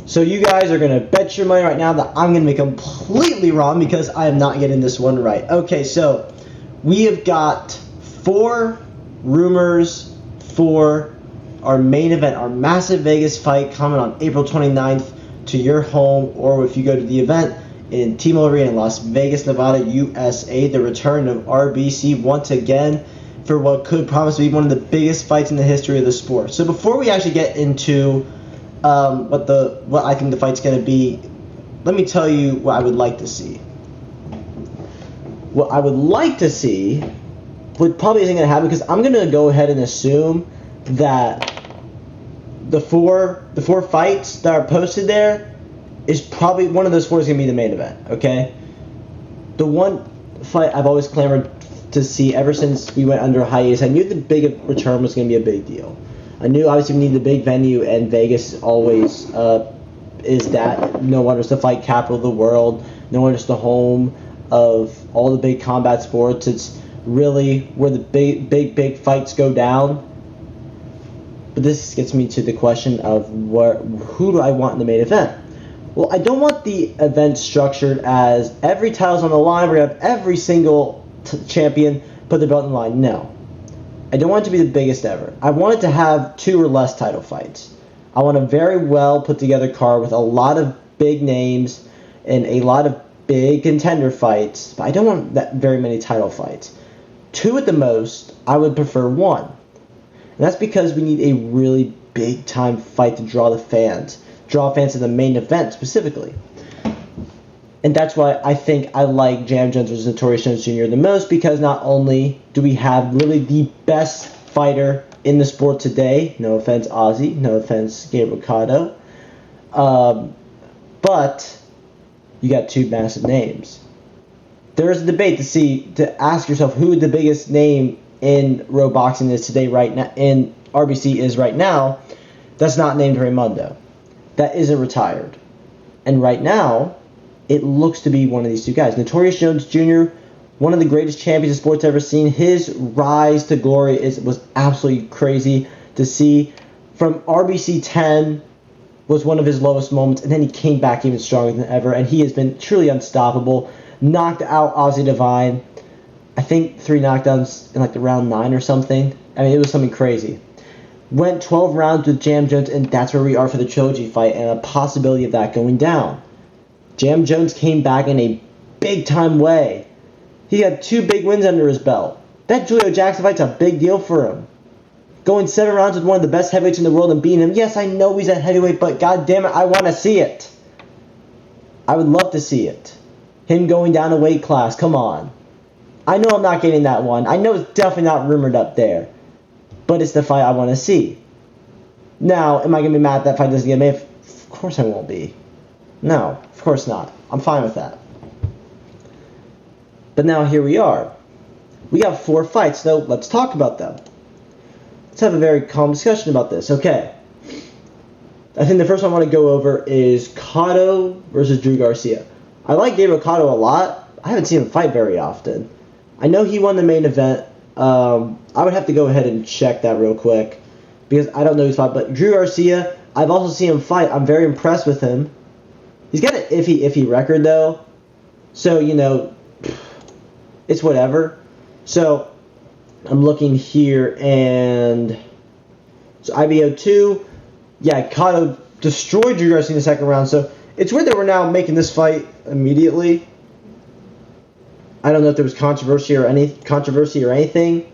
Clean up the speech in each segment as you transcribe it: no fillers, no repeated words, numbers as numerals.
So you guys are going to bet your money right now that I'm going to be completely wrong because I am not getting this one right. Okay, so we have got 4 rumors for our main event, our massive Vegas fight coming on April 29th to your home, or if you go to the event in T-Mobile Arena in Las Vegas, Nevada, USA, the return of RBC once again for what could promise to be one of the biggest fights in the history of the sport. So before we actually get into what I think the fight's going to be, let me tell you what I would like to see. What I would like to see, what probably isn't going to happen, because I'm going to go ahead and assume that the four fights that are posted there is probably one of those 4 is going to be the main event. Okay, the one fight I've always clamored to see ever since we went under hiatus. I knew the big return was going to be a big deal. I knew obviously we need the big venue, and Vegas always is that. No wonder it's the fight capital of the world. No wonder it's the home of all the big combat sports. It's really where the big fights go down. But this gets me to the question of who do I want in the main event? Well, I don't want the event structured as every title's on the line. We're going to have every single champion put the belt on the line. No. I don't want it to be the biggest ever. I want it to have 2 or less title fights. I want a very well put together card with a lot of big names and a lot of big contender fights, but I don't want that very many title fights. 2 at the most. I would prefer 1. And that's because we need a really big time fight to draw fans to the main event specifically. And that's why I think I like Jam Jones vs. Notorious Jones Jr. the most, because not only do we have really the best fighter in the sport today, no offense Ozzy, no offense Gabriel Cotto, but you got 2 massive names. There is a debate to ask yourself who the biggest name in Road Boxing is today, right now, in RBC is right now. That's not named Raymundo. That isn't retired. And right now, it looks to be one of these 2 guys. Notorious Jones Jr., one of the greatest champions the sport's ever seen. His rise to glory was absolutely crazy to see. From RBC 10 was one of his lowest moments, and then he came back even stronger than ever, and he has been truly unstoppable. Knocked out Ozzy Divine. I think 3 knockdowns in like the round 9 or something. I mean, it was something crazy. Went 12 rounds with Jam Jones, and that's where we are for the trilogy fight and a possibility of that going down. Jam Jones came back in a big-time way. He had 2 big wins under his belt. That Julio Jackson fight's a big deal for him. Going 7 rounds with one of the best heavyweights in the world and beating him. Yes, I know he's at heavyweight, but goddamn it, I want to see it. I would love to see it. Him going down a weight class, come on. I know I'm not getting that one. I know it's definitely not rumored up there. But it's the fight I want to see. Now, am I going to be mad that fight doesn't get made? Of course I won't be. No, of course not. I'm fine with that. But now here we are. We got 4 fights, so let's talk about them. Let's have a very calm discussion about this. Okay. I think the first one I want to go over is Cotto versus Drew Garcia. I like Gabriel Cotto a lot. I haven't seen him fight very often. I know he won the main event. I would have to go ahead and check that real quick because I don't know who's fought. But Drew Garcia, I've also seen him fight. I'm very impressed with him. He's got an iffy record, though. So, it's whatever. So, I'm looking here, and so IBO 2, yeah, Cotto destroyed Drew Garcia in the second round. So, it's weird that we're now making this fight immediately. I don't know if there was controversy or anything.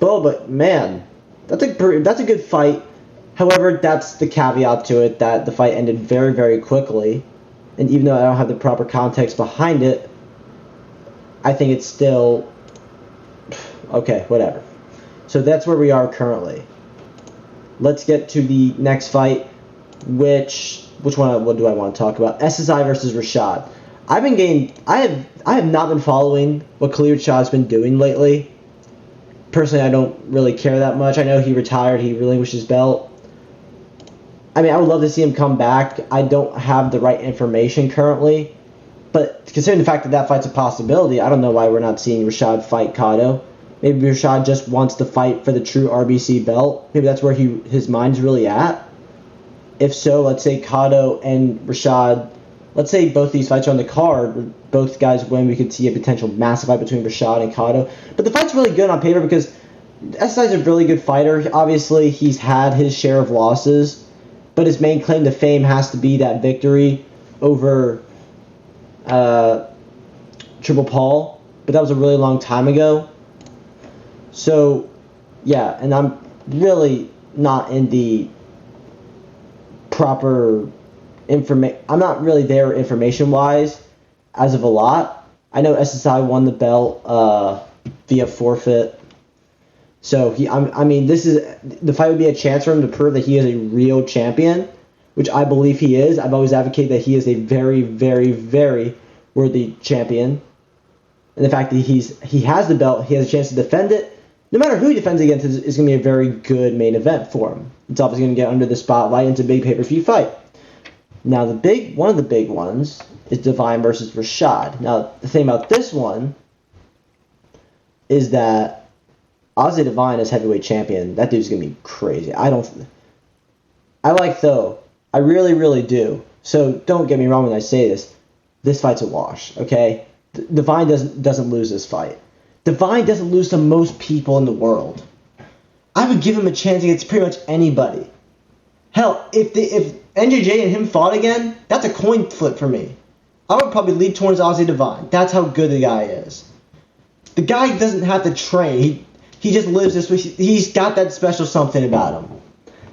But man, that's a good fight. However, that's the caveat to it, that the fight ended very, very quickly. And even though I don't have the proper context behind it, I think it's still okay, whatever. So that's where we are currently. Let's get to the next fight, which one? What do I want to talk about? SSI versus Rashad. I have not been following what Khalid Rashad's been doing lately. Personally, I don't really care that much. I know he retired. He relinquished his belt. I mean, I would love to see him come back. I don't have the right information currently. But considering the fact that that fight's a possibility, I don't know why we're not seeing Rashad fight Cotto. Maybe Rashad just wants to fight for the true RBC belt. Maybe that's where his mind's really at. If so, let's say Cotto and Rashad, let's say both these fights are on the card, both guys win, we could see a potential massive fight between Rashad and Cotto. But the fight's really good on paper because SSI's a really good fighter. Obviously, he's had his share of losses, but his main claim to fame has to be that victory over Triple Paul. But that was a really long time ago. So, yeah, and I'm really not in the proper information. I'm not really there information-wise as of a lot. I know SSI won the belt via forfeit. So I mean, the fight would be a chance for him to prove that he is a real champion, which I believe he is. I've always advocated that he is a very, very, very worthy champion. And the fact that he has the belt, he has a chance to defend it. No matter who he defends against, is going to be a very good main event for him. It's obviously going to get under the spotlight. It's a big pay-per-view fight. Now, one of the big ones is Divine versus Rashad. Now, the thing about this one is that Ozzy Divine as heavyweight champion, that dude's going to be crazy. I like Tho. I really, really do. So don't get me wrong when I say this. This fight's a wash, okay? Divine doesn't lose this fight. Divine doesn't lose to most people in the world. I would give him a chance against pretty much anybody. Hell, if NJJ and him fought again, that's a coin flip for me. I would probably lean towards Ozzy Divine. That's how good the guy is. The guy doesn't have to train. He just lives this way. He's got that special something about him.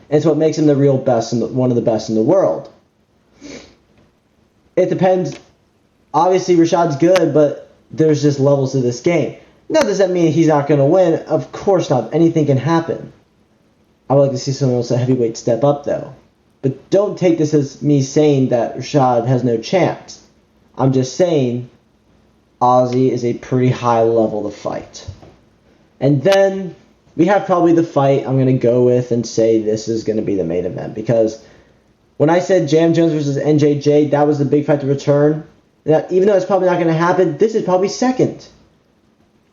And it's what makes him the real best and one of the best in the world. It depends. Obviously, Rashad's good, but there's just levels to this game. Now, does that mean he's not going to win? Of course not. Anything can happen. I would like to see someone else at heavyweight step up, though. But don't take this as me saying that Rashad has no chance. I'm just saying Ozzy is a pretty high level to fight. And then we have probably the fight I'm going to go with and say this is going to be the main event. Because when I said Jam Jones versus NJJ, that was the big fight to return. Now, even though it's probably not going to happen, this is probably second.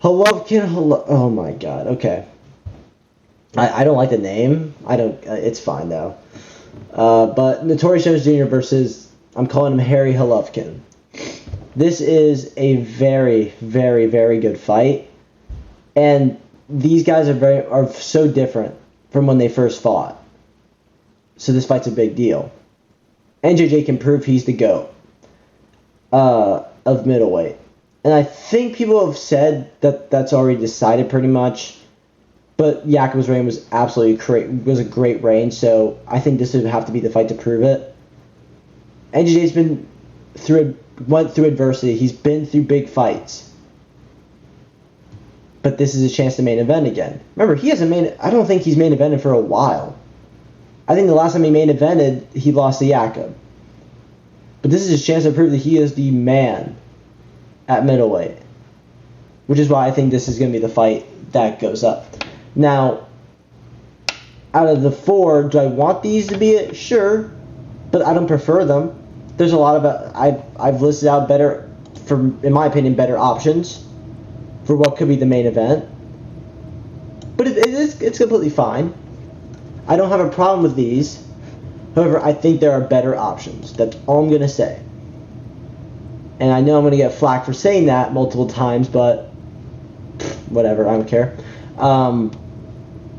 Oh my god, okay. I don't like the name. It's fine though. But Notorious Jones Jr. versus, I'm calling him Harry Golovkin. This is a very, very, very good fight. And these guys are so different from when they first fought. So this fight's a big deal. NJJ can prove he's the GOAT of middleweight. And I think people have said that that's already decided pretty much. But Yakov's reign was a great reign, so I think this would have to be the fight to prove it. NJJ's went through adversity. He's been through big fights. But this is a chance to main event again. Remember, I don't think he's main evented for a while. I think the last time he main evented, he lost to Yakov. But this is his chance to prove that he is the man at middleweight. Which is why I think this is going to be the fight that goes up. Now, out of the four, do I want these to be it? Sure. But I don't prefer them. There's a lot of... I've listed out better, in my opinion, better options for what could be the main event. But it's completely fine. I don't have a problem with these. However, I think there are better options. That's all I'm going to say. And I know I'm going to get flack for saying that multiple times, but whatever, I don't care.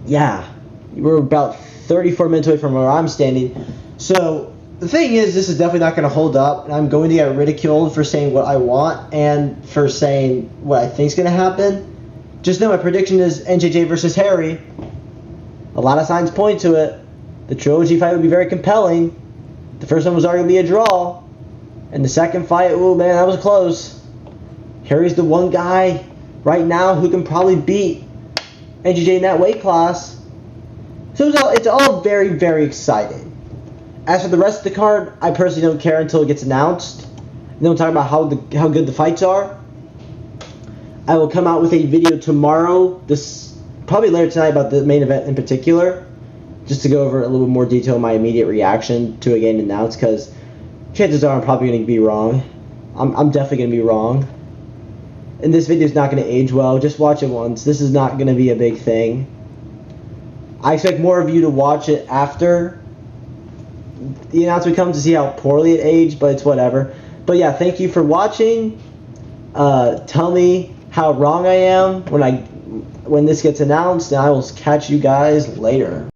Yeah, we're about 34 minutes away from where I'm standing. So the thing is, this is definitely not going to hold up, and I'm going to get ridiculed for saying what I want and for saying what I think is going to happen. Just know my prediction is NJJ versus Harry. A lot of signs point to it. The trilogy fight would be very compelling. The first one was arguably a draw. And the second fight, oh man, that was close. Harry's the one guy right now who can probably beat NJJ in that weight class. So it's all very, very exciting. As for the rest of the card, I personally don't care until it gets announced. And then we'll talk about how good the fights are. I will come out with a video tomorrow, probably later tonight, about the main event in particular, just to go over a little bit more detail my immediate reaction to it getting announced, because chances are I'm probably going to be wrong. I'm definitely going to be wrong. And this video is not going to age well. Just watch it once. This is not going to be a big thing. I expect more of you to watch it after the announcement comes to see how poorly it aged, but it's whatever. But yeah, thank you for watching. Tell me how wrong I am when this gets announced, and I will catch you guys later.